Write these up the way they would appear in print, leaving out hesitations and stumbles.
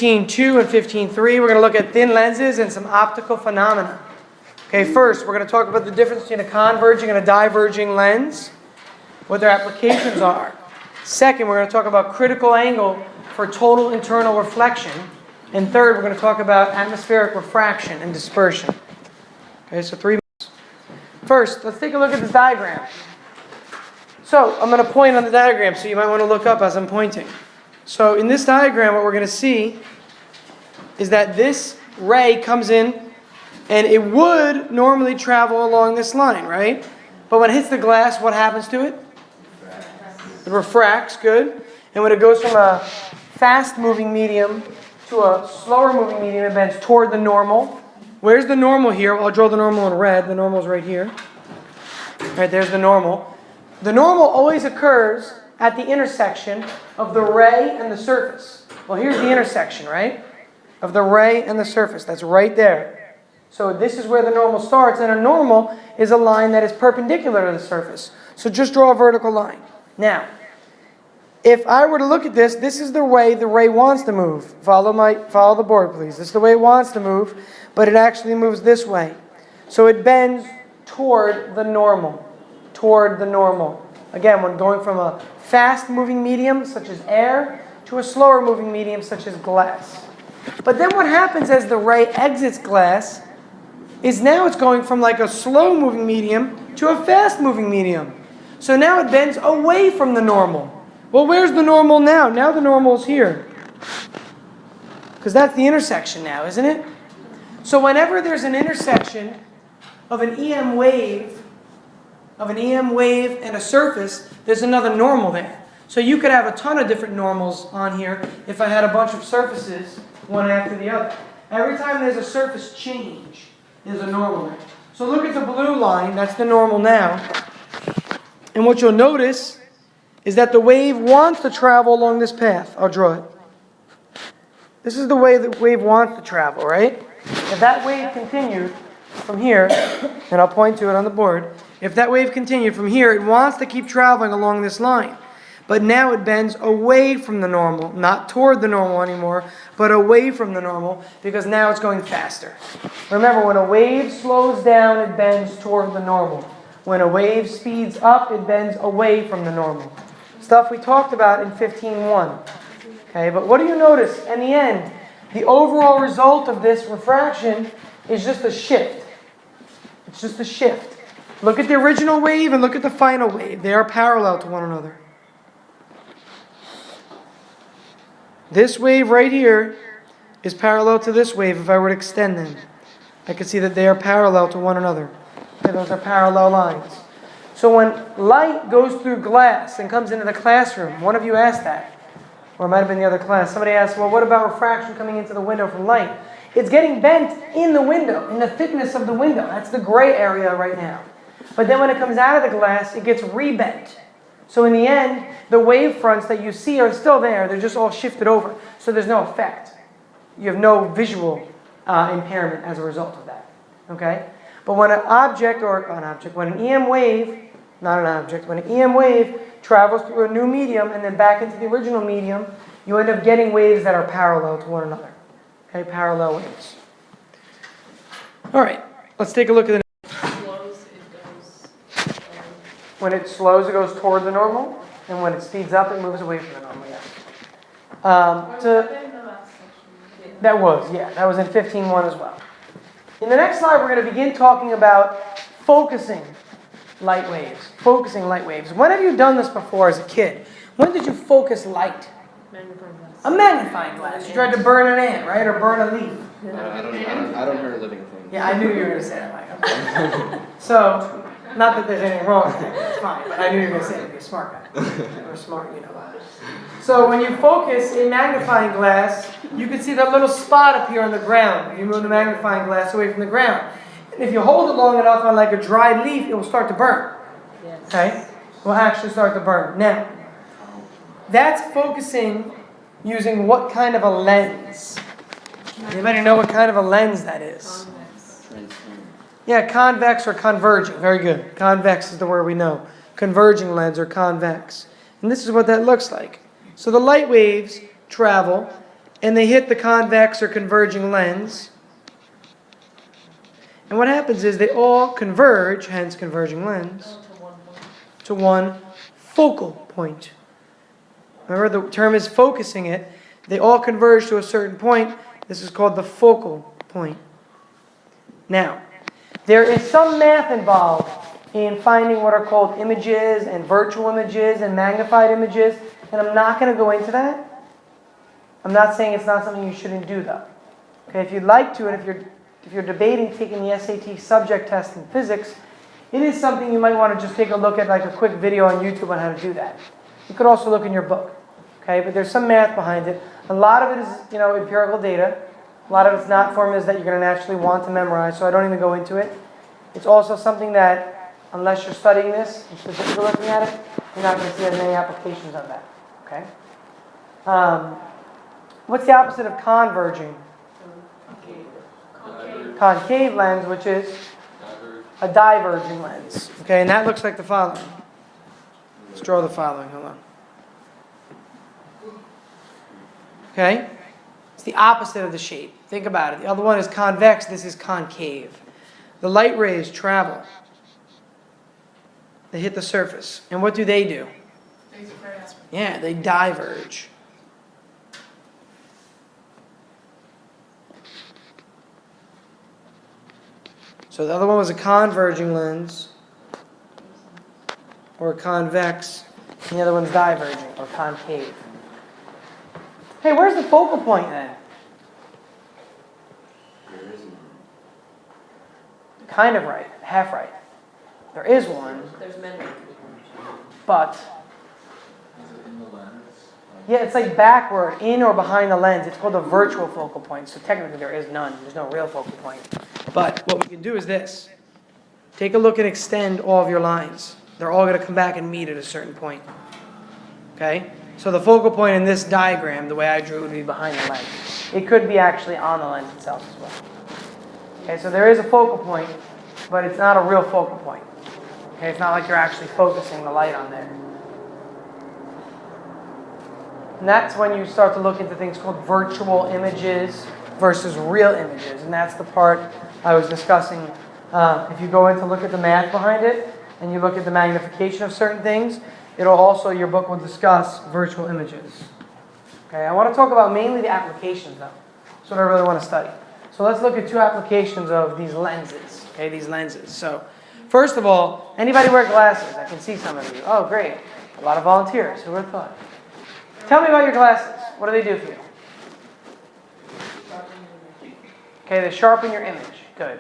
15.2 and 15.3, we're going to look at thin lenses and some optical phenomena. Okay, first, we're going to talk about the difference between a converging and a diverging lens, what their applications are. Second, we're going to talk about critical angle for total internal reflection. And third, we're going to talk about atmospheric refraction and dispersion. Okay, so 3 minutes. First, let's take a look at this diagram. So, I'm going to point on the diagram, so you might want to look up as I'm pointing. So, in this diagram, what we're going to see is that this ray comes in, and it would normally travel along this line, right? But when it hits the glass, what happens to it? It refracts, good. And when it goes from a fast-moving medium to a slower-moving medium, it bends toward the normal. Where's the normal here? I'll draw the normal in red. The normal is right here. Right, there's the normal. The normal always occurs at the intersection of the ray and the surface. Well, here's the intersection, right? Of the ray and the surface. That's right there. So this is where the normal starts, and a normal is a line that is perpendicular to the surface. So just draw a vertical line. Now, if I were to look at this, this is the way the ray wants to move. Follow the board, please. This is the way it wants to move, but it actually moves this way. So it bends toward the normal. Toward the normal. Again, when going from a fast-moving medium, such as air, to a slower-moving medium, such as glass. But then what happens as the ray exits glass is now it's going from like a slow-moving medium to a fast-moving medium. So now it bends away from the normal. Well, where's the normal now? Now the normal is here. Because that's the intersection now, isn't it? So whenever there's an intersection of an EM wave, and a surface, there's another normal there. So you could have a ton of different normals on here if I had a bunch of surfaces, one after the other. Every time there's a surface change, there's a normal there. So look at the blue line, that's the normal now. And what you'll notice is that the wave wants to travel along this path. I'll draw it. This is the way the wave wants to travel, right? If that wave continued from here, and I'll point to it on the board, if that wave continued from here, it wants to keep traveling along this line. But now it bends away from the normal, not toward the normal anymore, but away from the normal, because now it's going faster. Remember, when a wave slows down, it bends toward the normal. When a wave speeds up, it bends away from the normal. Stuff we talked about in 15.1. Okay, but what do you notice in the end? The overall result of this refraction is just a shift. It's just a shift. Look at the original wave and look at the final wave. They are parallel to one another. This wave right here is parallel to this wave if I were to extend them. I can see that they are parallel to one another. Okay, those are parallel lines. So when light goes through glass and comes into the classroom, one of you asked that, or it might have been the other class. Somebody asked, well, what about refraction coming into the window from light? It's getting bent in the window, in the thickness of the window. That's the gray area right now. But then when it comes out of the glass, it gets rebent. So in the end, the wave fronts that you see are still there. They're just all shifted over. So there's no effect. You have no visual impairment as a result of that. Okay? But when an when an EM wave, not an object, when an EM wave travels through a new medium and then back into the original medium, you end up getting waves that are parallel to one another. Okay, parallel waves. All right, let's take a look at the When it slows, it goes toward the normal, and when it speeds up, it moves away from the normal. That was in 15.1 as well. In the next slide, we're going to begin talking about focusing light waves. Focusing light waves. When have you done this before as a kid? When did you focus light? Magnifying glass. A magnifying glass. You tried to burn an ant, right? Or burn a leaf. I don't hurt living things. Yeah, I knew you were going to say that, Mike. So, not that there's anything wrong with that. It's fine. But I knew you were going to say it. You're a smart guy. You're smart, you know. So when you focus a magnifying glass, you can see that little spot up here on the ground. If you move the magnifying glass away from the ground. And if you hold it long enough on like a dried leaf, it will start to burn. Yes. Okay? It will actually start to burn. Now, that's focusing using what kind of a lens? Anybody know what kind of a lens that is? Yeah, convex or converging. Very good. Convex is the word we know. Converging lens or convex. And this is what that looks like. So the light waves travel and they hit the convex or converging lens. And what happens is they all converge, hence converging lens, to one focal point. Remember, the term is focusing it. They all converge to a certain point. This is called the focal point. Now, there is some math involved in finding what are called images and virtual images and magnified images, and I'm not going to go into that. I'm not saying it's not something you shouldn't do, though. Okay, if you'd like to, and if you're debating taking the SAT subject test in physics, it is something you might want to just take a look at, like a quick video on YouTube on how to do that. You could also look in your book. Okay, but there's some math behind it. A lot of it is, empirical data. A lot of it's not formulas that you're going to naturally want to memorize, so I don't even go into it. It's also something that, unless you're studying this and specifically looking at it, you're not going to see as many applications of that. Okay. What's the opposite of converging? Concave lens, which is a diverging lens. Okay, and that looks like the following. Let's draw the following. Hold on. Okay? It's the opposite of the shape. Think about it. The other one is convex. This is concave. The light rays travel. They hit the surface. And what do? Yeah, they diverge. So the other one was a converging lens, or convex, and the other one's diverging, or concave. Hey, where's the focal point then? There is none. Kind of right, half right. There is one, There's many. but yeah, it's like backward, in or behind the lens. It's called a virtual focal point. So technically there is none. There's no real focal point. But what we can do is this. Take a look and extend all of your lines. They're all going to come back and meet at a certain point. Okay? So the focal point in this diagram, the way I drew it, would be behind the lens. It could be actually on the lens itself as well. Okay, so there is a focal point, but it's not a real focal point. Okay, it's not like you're actually focusing the light on there. And that's when you start to look into things called virtual images versus real images. And that's the part I was discussing. If you go in to look at the math behind it, and you look at the magnification of certain things, it'll also, your book will discuss virtual images. Okay, I want to talk about mainly the applications though. That's what I really want to study. So let's look at two applications of these lenses. Okay, these lenses. So, first of all, anybody wear glasses? I can see some of you. Oh, great. A lot of volunteers. Who would have thought? Tell me about your glasses. What do they do for you? Okay, they sharpen your image. Good.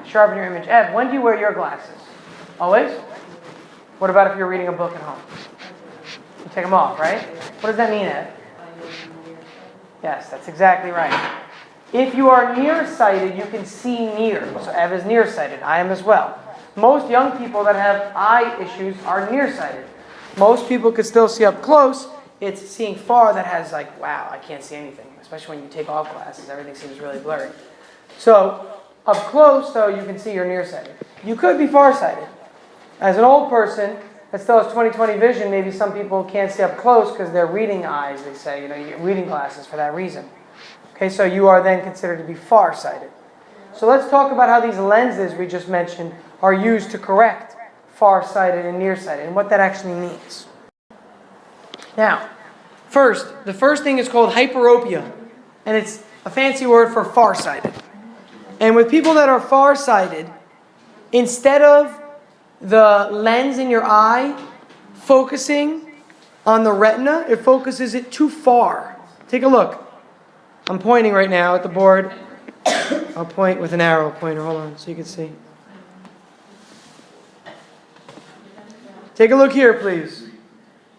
Sharpen your image. Ed, when do you wear your glasses? Always? What about if you're reading a book at home? You take them off, right? What does that mean, Ed? Yes, that's exactly right. If you are nearsighted, you can see near. So Ev is nearsighted. I am as well. Most young people that have eye issues are nearsighted. Most people could still see up close. It's seeing far that has like, wow, I can't see anything. Especially when you take off glasses, everything seems really blurry. So up close, though, you can see you're nearsighted. You could be farsighted. As an old person that still has 20/20 vision, maybe some people can't see up close because they're reading eyes, they say. You get reading glasses for that reason. Okay, so you are then considered to be farsighted. So let's talk about how these lenses we just mentioned are used to correct farsighted and nearsighted and what that actually means. Now, the first thing is called hyperopia, and it's a fancy word for farsighted. And with people that are farsighted, instead of the lens in your eye focusing on the retina, it focuses it too far. Take a look. I'm pointing right now at the board. I'll point with an arrow pointer. Hold on so you can see. Take a look here, please.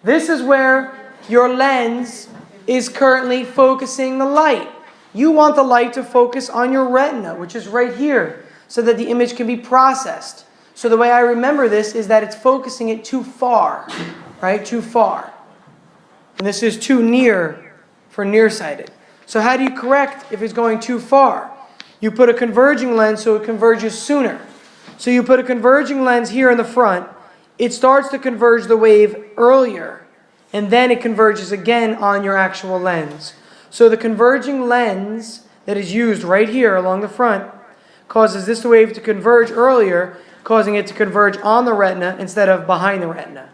This is where your lens is currently focusing the light. You want the light to focus on your retina, which is right here, so that the image can be processed. So the way I remember this is that it's focusing it too far, right? Too far. And this is too near for nearsighted. So how do you correct if it's going too far? You put a converging lens so it converges sooner. So you put a converging lens here in the front. It starts to converge the wave earlier, and then it converges again on your actual lens. So the converging lens that is used right here along the front causes this wave to converge earlier, causing it to converge on the retina instead of behind the retina.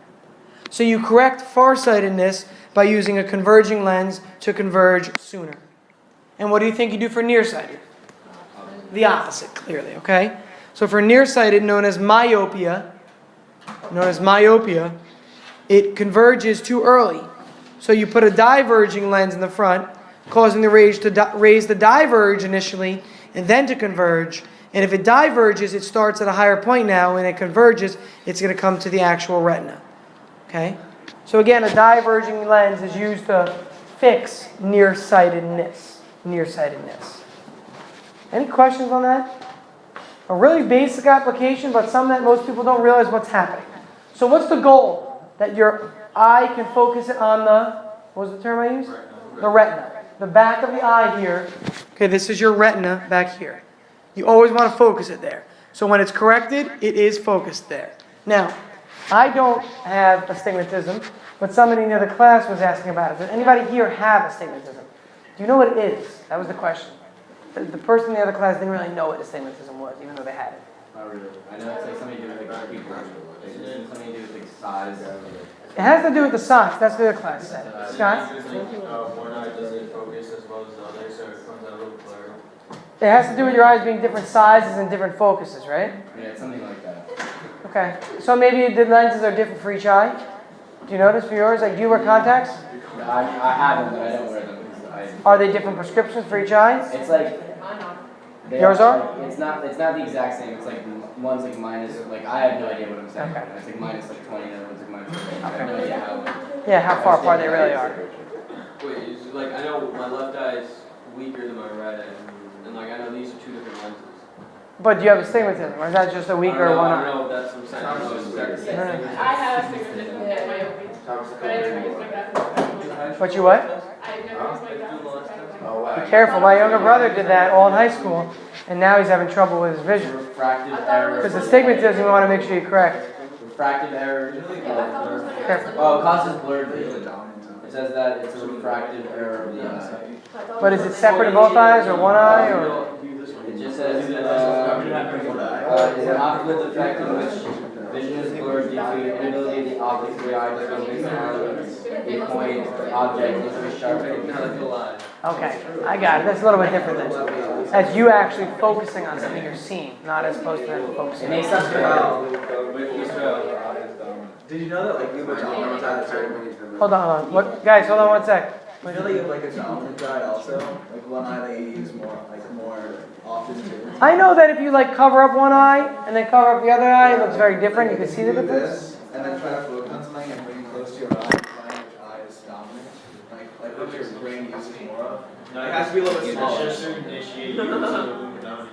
So you correct farsightedness by using a converging lens to converge sooner. And what do you think you do for nearsighted? The opposite, clearly, okay? So for nearsighted, known as myopia, it converges too early. So you put a diverging lens in the front, causing the rays to raise the diverge initially and then to converge. And if it diverges, it starts at a higher point now. When it converges, it's going to come to the actual retina. Okay? So again, a diverging lens is used to fix nearsightedness. Any questions on that? A really basic application, but some that most people don't realize what's happening. So what's the goal? That your eye can focus it on the, what was the term I used? The retina. The back of the eye here. Okay, this is your retina back here. You always want to focus it there. So when it's corrected, it is focused there. Now, I don't have astigmatism, but somebody in the other class was asking about it. Does anybody here have astigmatism? Do you know what it is? That was the question. The person in the other class didn't really know what astigmatism was, even though they had it. Not really. I know it's like something to do with like people. It's something to do with like size. It has to do with the size. That's what the other class said. Scott? One eye doesn't focus as well as the other, so it comes out a little blurry. It has to do with your eyes being different sizes and different focuses, right? Yeah, it's something like that. Okay. So maybe the lenses are different for each eye? Do you notice for yours? Like, do you wear contacts? I have them, but I don't wear them because Are they different prescriptions for each eye? It's like. Yours are? Like, it's not the exact same. It's like one's like minus. Like I have no idea what I'm saying. Okay. It's like minus like 20, and the other one's like minus 20. I have no idea how. Yeah, how far apart they really are. Wait, is it like I know my left eye is weaker than my right eye, and like I know these are two different lenses. But do you have astigmatism, or is that just a weaker one I eye? don't know if that's what I'm saying. I don't know exactly the same No, no. thing. I have astigmatism and myopia, but I never use my glasses. But you what? I never use my glasses. Oh wow. Be careful. My younger brother did that all in high school, and now he's having trouble with his vision. Refractive error. Because astigmatism, you want to make sure you correct. Refractive error. Careful. Oh, it causes blurred vision. It says that it's a refractive error of the eye. But is it separate in both eyes, or one eye, or? It just says is an optical defect in which vision is blurred due to the inability of the optic of the eye to focus on a point object into a sharp focus. Okay, I got it. That's a little bit different then. As you actually focusing on something you're seeing, not as opposed to them It focusing. makes sense for Did you know that like you would dominant eye at certain points? Hold on. What, guys, hold on one sec. You know that you have like a dominant eye also? Like one eye that you use more often too? I know that if you like cover up one eye and then cover up the other eye, it looks very different. You can see the Do difference. this, and then try to focus on something and bring it close to your eye and find which eye is dominant. Like what your brain uses more of. It has to be a little bit smaller.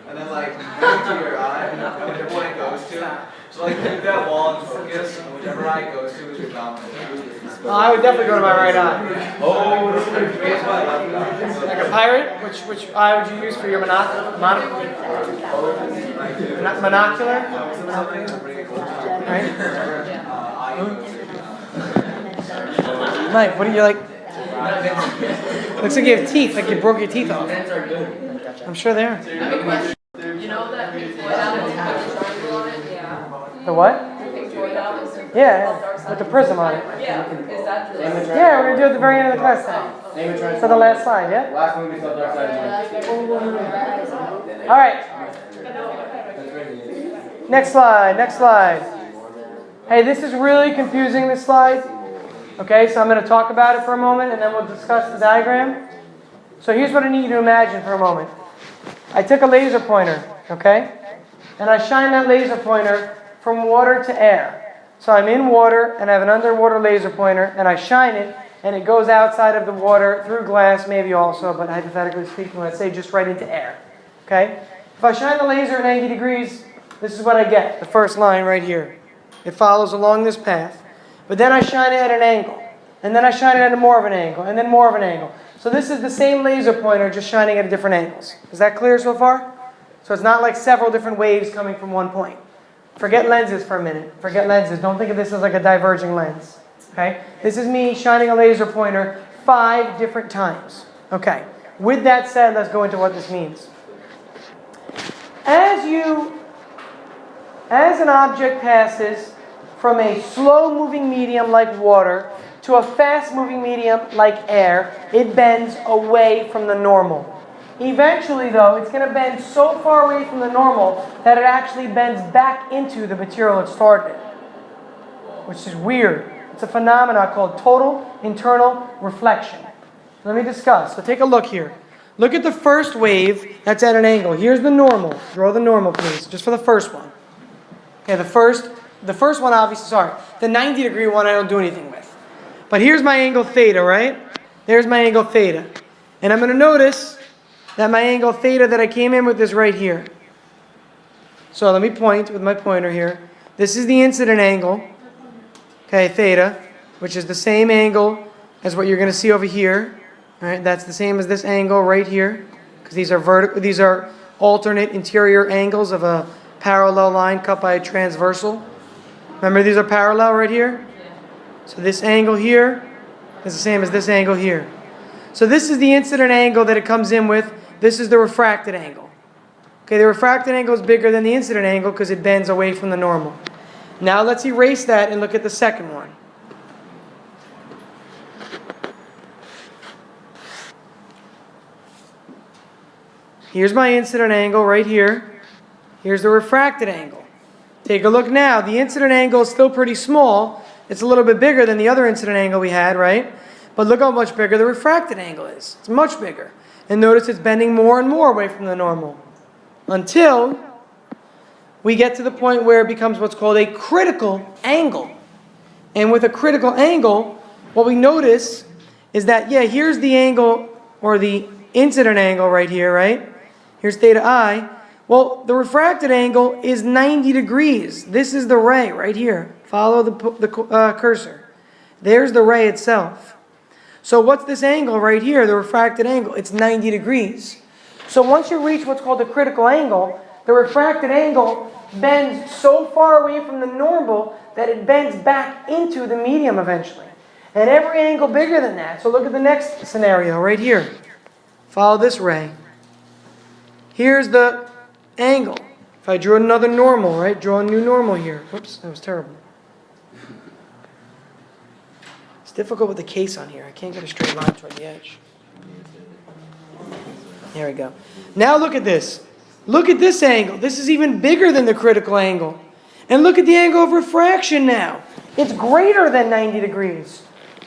And then like bring it to your eye and whichever one it goes to. So like keep that wall in focus and whichever eye it goes to is your dominant. I would definitely go to my right eye. Oh, this is my left eye. Like a pirate, which eye would you use for your monocular? Right? Mike, what are you like? Looks like you have teeth, like you broke your teeth off. I'm sure they are. You know that before that was triangle on it? Yeah. The what? Before that was Yeah, with the prism on it. Yeah, is that the Yeah, we're gonna do it at the very end of the class then. For the last slide, yeah? Last movie saw Dark Side. All right. Next slide. Hey, this is really confusing, this slide. Okay, so I'm going to talk about it for a moment and then we'll discuss the diagram. So here's what I need you to imagine for a moment. I took a laser pointer, okay? And I shine that laser pointer from water to air. So I'm in water and I have an underwater laser pointer and I shine it and it goes outside of the water through glass maybe also, but hypothetically speaking, let's say just right into air. Okay? If I shine the laser at 90 degrees, this is what I get, the first line right here. It follows along this path. But then I shine it at an angle. And then I shine it at more of an angle. And then more of an angle. So this is the same laser pointer, just shining at different angles. Is that clear so far? So it's not like several different waves coming from one point. Forget lenses for a minute. Forget lenses. Don't think of this as like a diverging lens. Okay? This is me shining a laser pointer 5 different times. Okay. With that said, let's go into what this means. As an object passes from a slow-moving medium like water to a fast-moving medium like air, it bends away from the normal. Eventually, though, it's going to bend so far away from the normal that it actually bends back into the material it started, which is weird. It's a phenomenon called total internal reflection. Let me discuss. So take a look here. Look at the first wave that's at an angle. Here's the normal. Draw the normal, please, just for the first one. Okay, the first one, obviously, sorry. The 90-degree one I don't do anything with. But here's my angle theta, right? There's my angle theta. And I'm going to notice that my angle theta that I came in with is right here. So let me point with my pointer here. This is the incident angle, okay, theta, which is the same angle as what you're going to see over here. Right? That's the same as this angle right here, because these are alternate interior angles of a parallel line cut by a transversal. Remember, these are parallel right here? So this angle here is the same as this angle here. So this is the incident angle that it comes in with. This is the refracted angle. Okay, the refracted angle is bigger than the incident angle because it bends away from the normal. Now let's erase that and look at the second one. Here's my incident angle right here. Here's the refracted angle. Take a look now. The incident angle is still pretty small. It's a little bit bigger than the other incident angle we had, right? But look how much bigger the refracted angle is. It's much bigger. And notice it's bending more and more away from the normal. Until we get to the point where it becomes what's called a critical angle. And with a critical angle, what we notice is that, here's the angle, or the incident angle right here, right? Here's theta I. Well, the refracted angle is 90 degrees. This is the ray right here. Follow the cursor. There's the ray itself. So what's this angle right here, the refracted angle? It's 90 degrees. So once you reach what's called the critical angle, the refracted angle bends so far away from the normal that it bends back into the medium eventually. And every angle bigger than that. So look at the next scenario right here. Follow this ray. Here's the angle. If I drew another normal, right? Draw a new normal here. Whoops, that was terrible. It's difficult with the case on here. I can't get a straight line toward the edge. There we go. Now look at this. Look at this angle. This is even bigger than the critical angle. And look at the angle of refraction now. It's greater than 90 degrees.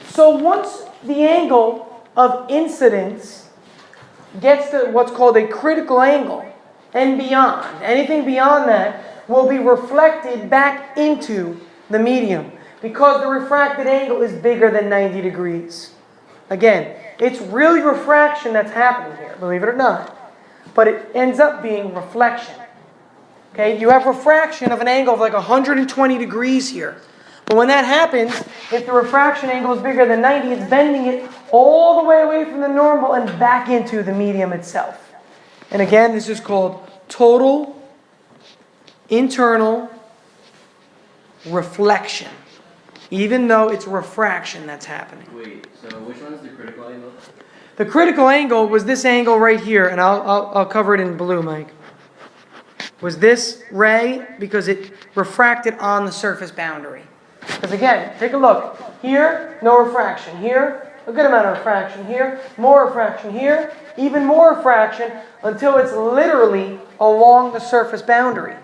So once the angle of incidence gets to what's called a critical angle and beyond, anything beyond that will be reflected back into the medium because the refracted angle is bigger than 90 degrees. Again, it's really refraction that's happening here, believe it or not. But it ends up being reflection. Okay, you have refraction of an angle of like 120 degrees here. But when that happens, if the refraction angle is bigger than 90, it's bending it all the way away from the normal and back into the medium itself. And again, this is called total internal reflection. Even though it's refraction that's happening. Wait, so which one is the critical angle? The critical angle was this angle right here, and I'll cover it in blue, Mike. Was this ray because it refracted on the surface boundary. Because again, take a look. Here, no refraction. Here, a good amount of refraction. Here, more refraction. Here, even more refraction until it's literally along the surface boundary.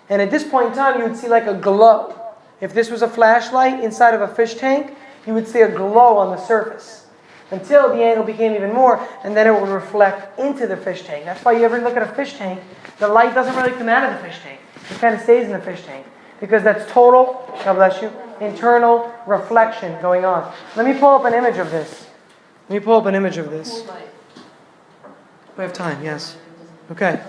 And at this point in time, you would see like a glow. If this was a flashlight inside of a fish tank, you would see a glow on the surface. Until the angle became even more, and then it would reflect into the fish tank. That's why you ever look at a fish tank, the light doesn't really come out of the fish tank. It kind of stays in the fish tank. Because that's total, God bless you, internal reflection going on. Let me pull up an image of this. We have time, yes. Okay.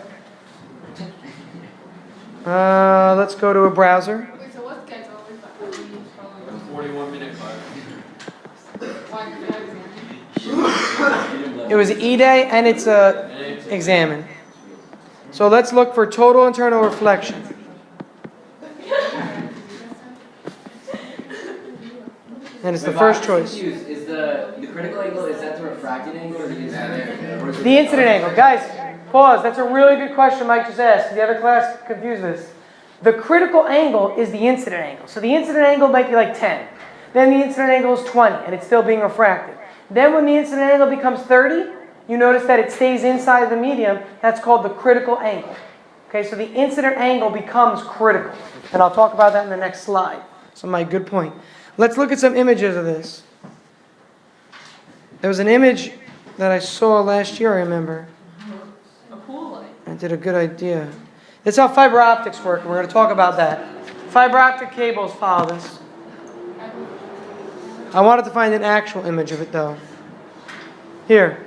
Let's go to a browser. Okay, so what schedule is that? 41-minute class. It was E-Day and it's examine. So let's look for total internal reflection. And it's the Wait, first I'm choice. confused. Is the critical angle, is that the refracted angle or the incident angle? Or is it The incident angle. Guys, pause. That's a really good question Mike just asked. The other class confused this. The critical angle is the incident angle. So the incident angle might be like 10. Then the incident angle is 20, and it's still being refracted. Then when the incident angle becomes 30, you notice that it stays inside the medium. That's called the critical angle. Okay, so the incident angle becomes critical. And I'll talk about that in the next slide. So Mike, good point. Let's look at some images of this. There was an image that I saw last year, I remember. A pool light. I did a good idea. That's how fiber optics work, and we're going to talk about that. Fiber optic cables follow this. I wanted to find an actual image of it, though. Here.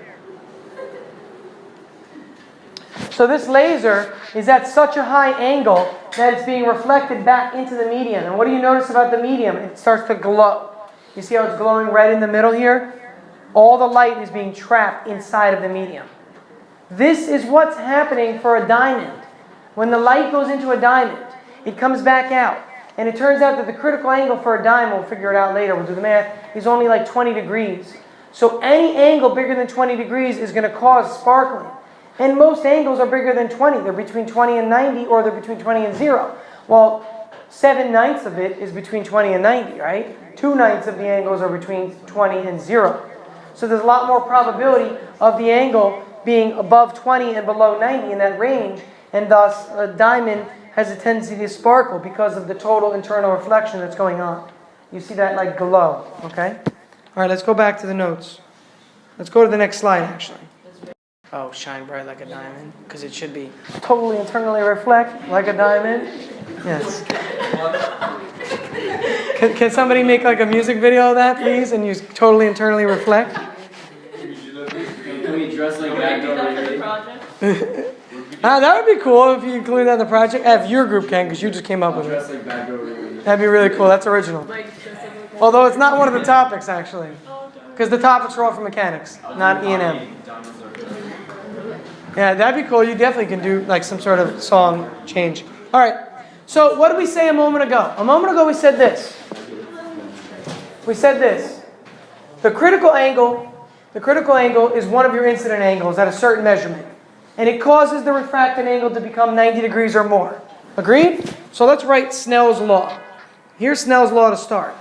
So this laser is at such a high angle that it's being reflected back into the medium. And what do you notice about the medium? It starts to glow. You see how it's glowing red in the middle here? All the light is being trapped inside of the medium. This is what's happening for a diamond. When the light goes into a diamond, it comes back out. And it turns out that the critical angle for a diamond, we'll figure it out later, we'll do the math, is only like 20 degrees. So any angle bigger than 20 degrees is going to cause sparkling. And most angles are bigger than 20. They're between 20 and 90, or they're between 20 and 0. Well, 7/9 of it is between 20 and 90, right? 2/9 of the angles are between 20 and 0. So there's a lot more probability of the angle being above 20 and below 90 in that range, and thus a diamond has a tendency to sparkle because of the total internal reflection that's going on. You see that like glow, okay? All right, let's go back to the notes. Let's go to the next slide, actually. Oh, shine bright like a diamond, because it should be totally internally reflect like a diamond. Yes. Can somebody make like a music video of that, please, and use totally internally reflect? Can we dress like that? Do that for the project? That would be cool if you include that in the project. If your group can, because you just came up with Dress it. like bad girl Riri. That'd be really cool. That's original. Like, specifically. Although it's not one of the topics, actually. Because the topics are all for mechanics, not E&M. Yeah, that'd be cool. You definitely can do like some sort of song change. All right. So what did we say a moment ago? A moment ago we said this. We said this. The critical angle is one of your incident angles at a certain measurement. And it causes the refracted angle to become 90 degrees or more. Agreed? So let's write Snell's law. Here's Snell's law to start.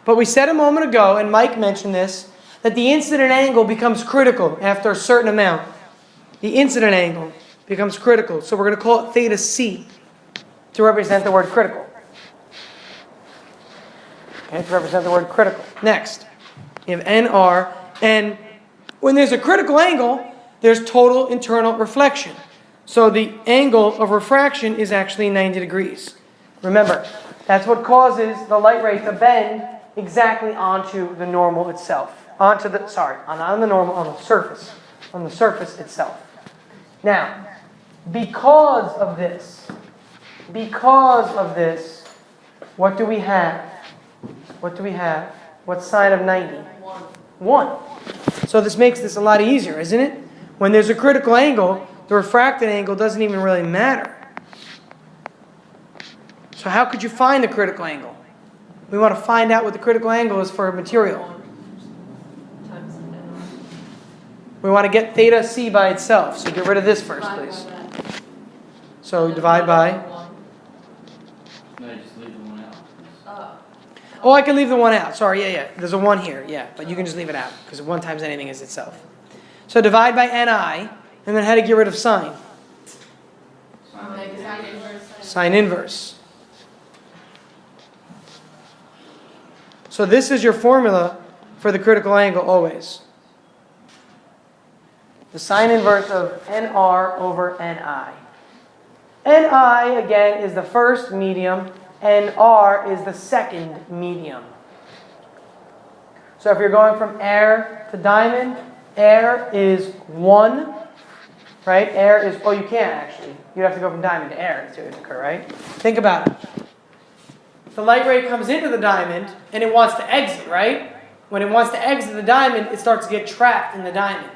But we said a moment ago, and Mike mentioned this, that the incident angle becomes critical after a certain amount. The incident angle becomes critical. So we're going to call it theta C to represent the word critical. Okay, to represent the word critical. Next, you have NR, and when there's a critical angle, there's total internal reflection. So the angle of refraction is actually 90 degrees. Remember, that's what causes the light ray to bend exactly onto the normal itself. Not on the normal, on the surface. On the surface itself. Now, because of this, what do we have? What do we have? What sign of 90? 1. So this makes this a lot easier, isn't it? When there's a critical angle, the refracted angle doesn't even really matter. So how could you find the critical angle? We want to find out what the critical angle is for a material. Times We want to get theta C by itself. So get rid of this first, please. So divide by. No, just leave the one out. Oh, I can leave the 1 out. Sorry, yeah. There's a 1 here, yeah. But you can just leave it out, because 1 times anything is itself. So divide by Ni, and then how to get rid of sine? Sine inverse. So this is your formula for the critical angle always. The sine inverse of NR over Ni. Ni, again, is the first medium. NR is the second medium. So if you're going from air to diamond, air is 1, right? Air is, you can't actually. You'd have to go from diamond to air to occur, right? Think about it. The light ray comes into the diamond and it wants to exit, right? When it wants to exit the diamond, it starts to get trapped in the diamond.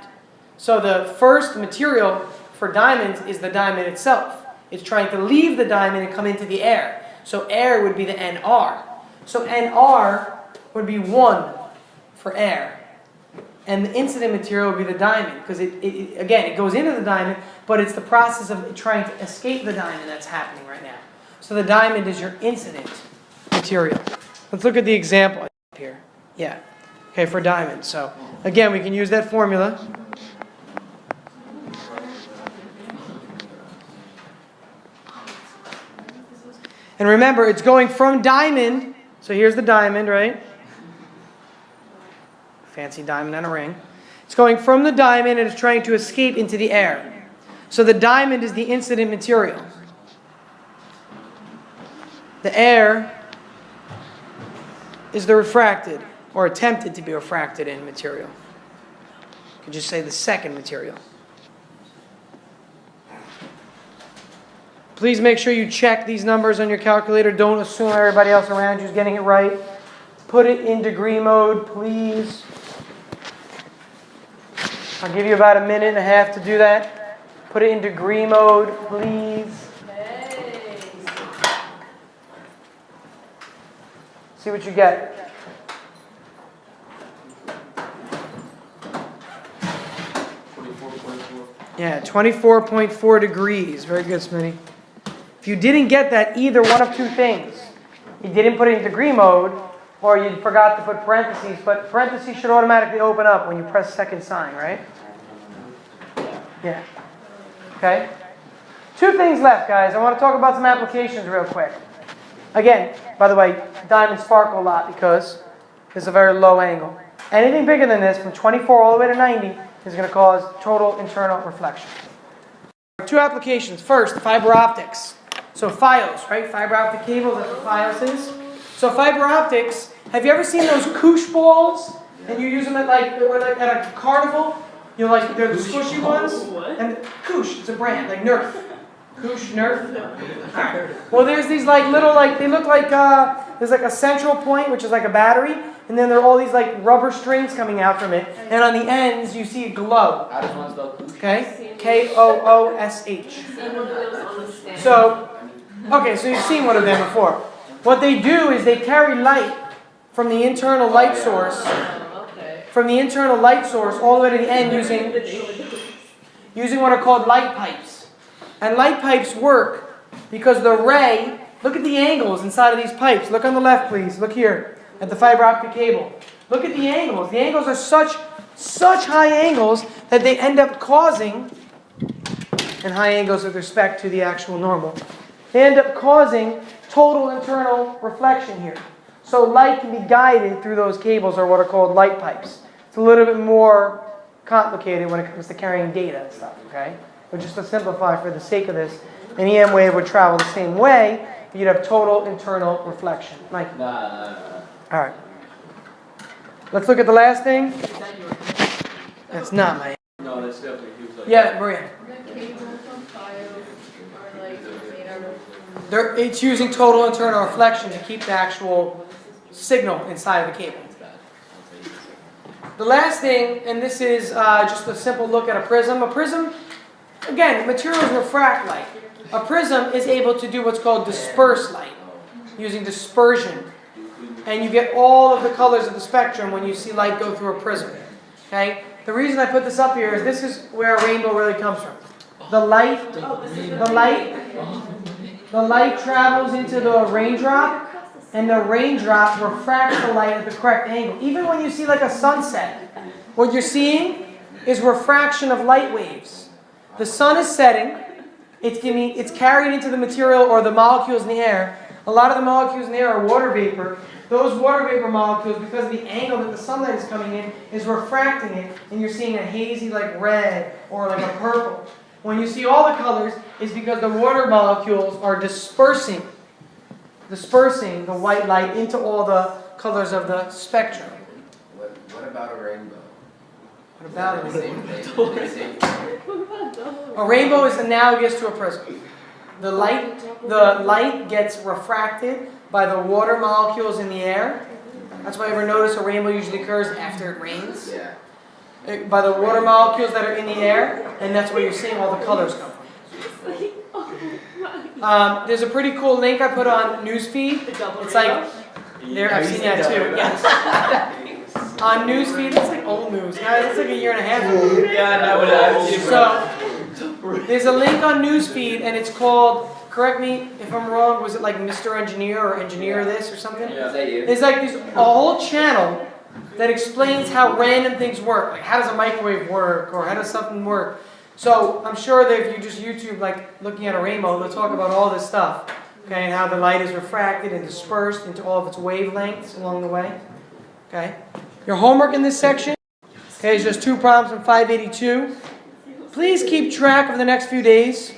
So the first material for diamonds is the diamond itself. It's trying to leave the diamond and come into the air. So air would be the NR. So NR would be 1 for air. And the incident material would be the diamond, because again, it goes into the diamond, but it's the process of trying to escape the diamond that's happening right now. So the diamond is your incident material. Let's look at the example here. Yeah. Okay, for diamond. So again, we can use that formula. And remember, it's going from diamond. So here's the diamond, right? Fancy diamond and a ring. It's going from the diamond and it's trying to escape into the air. So the diamond is the incident material. The air is the refracted, or attempted to be refracted in material. You could just say the second material. Please make sure you check these numbers on your calculator. Don't assume everybody else around you is getting it right. Put it in degree mode, please. I'll give you about 1.5 minutes to do that. Put it in degree mode, please. Hey. See what you get. Yeah, 24.4 degrees. Very good, Smitty. If you didn't get that, either one of two things. You didn't put it in degree mode, or you forgot to put parentheses, but parentheses should automatically open up when you press second sign, right? Yeah. Okay? 2 things left, guys. I want to talk about some applications real quick. Again, by the way, diamonds sparkle a lot because it's a very low angle. Anything bigger than this, from 24 all the way to 90, is going to cause total internal reflection. 2 applications. First, fiber optics. So FiOS, right? Fiber optic cables, that's what FiOS is. So fiber optics, have you ever seen those koosh balls? And you use them at like at a carnival? You know, like they're the squishy ones? And koosh, it's a brand, like Nerf. Koosh, Nerf? Alright. Well, there's these like little, like, they look like, there's like a central point, which is like a battery, and then there are all these like rubber strings coming out from it, and on the ends you see a glow. How does one spell koosh? Okay? K-O-O-S-H. So, okay, so you've seen one of them before. What they do is they carry light from the internal light source, all the way to the end using what are called light pipes. And light pipes work because the ray, look at the angles inside of these pipes. Look on the left, please. Look here at the fiber optic cable. Look at the angles. The angles are such high angles that they end up causing, and high angles with respect to the actual normal, they end up causing total internal reflection here. So light can be guided through those cables, or what are called light pipes. It's a little bit more complicated when it comes to carrying data and stuff, okay? But just to simplify for the sake of this, an EM wave would travel the same way, but you'd have total internal reflection. Mike? Nah. All right. Let's look at the last thing. That's not my... No, that's definitely. He was like, Yeah, Maria. The cables on FiOS are like made out of... It's using total internal reflection to keep the actual signal inside of the cable. The last thing, and this is just a simple look at a prism. A prism, again, materials refract light. A prism is able to do what's called disperse light, using dispersion. And you get all of the colors of the spectrum when you see light go through a prism. Okay? The reason I put this up here is this is where a rainbow really comes from. The light travels into the raindrop, and the raindrop refracts the light at the correct angle. Even when you see like a sunset, what you're seeing is refraction of light waves. The sun is setting, it's carried into the material or the molecules in the air. A lot of the molecules in the air are water vapor. Those water vapor molecules, because of the angle that the sunlight is coming in, is refracting it, and you're seeing a hazy like red or like a purple. When you see all the colors, it's because the water molecules are dispersing the white light into all the colors of the spectrum. What about a rainbow? What about The it? same thing. A rainbow is analogous to a prism. The light gets refracted by the water molecules in the air. That's why you ever notice a rainbow usually occurs after it rains. Yeah. By the water molecules that are in the air, and that's where you're seeing all the colors come from. There's a pretty cool link I put on Newsfeed. It's like, there, I've seen that too, yes. On Newsfeed, it's like old news. Now, it's like a year and a half old. Yeah, that would have seen So, there's a link on Newsfeed, and it's called, correct me if I'm wrong, was it like Mr. Engineer or Engineer this or something? Is that you? There's like a whole channel that explains how random things work. Like how does a microwave work or how does something work? So I'm sure that if you just YouTube like looking at a rainbow, they'll talk about all this stuff. Okay, and how the light is refracted and dispersed into all of its wavelengths along the way. Okay. Your homework in this section, okay, is just 2 problems from 582. Please keep track of the next few days.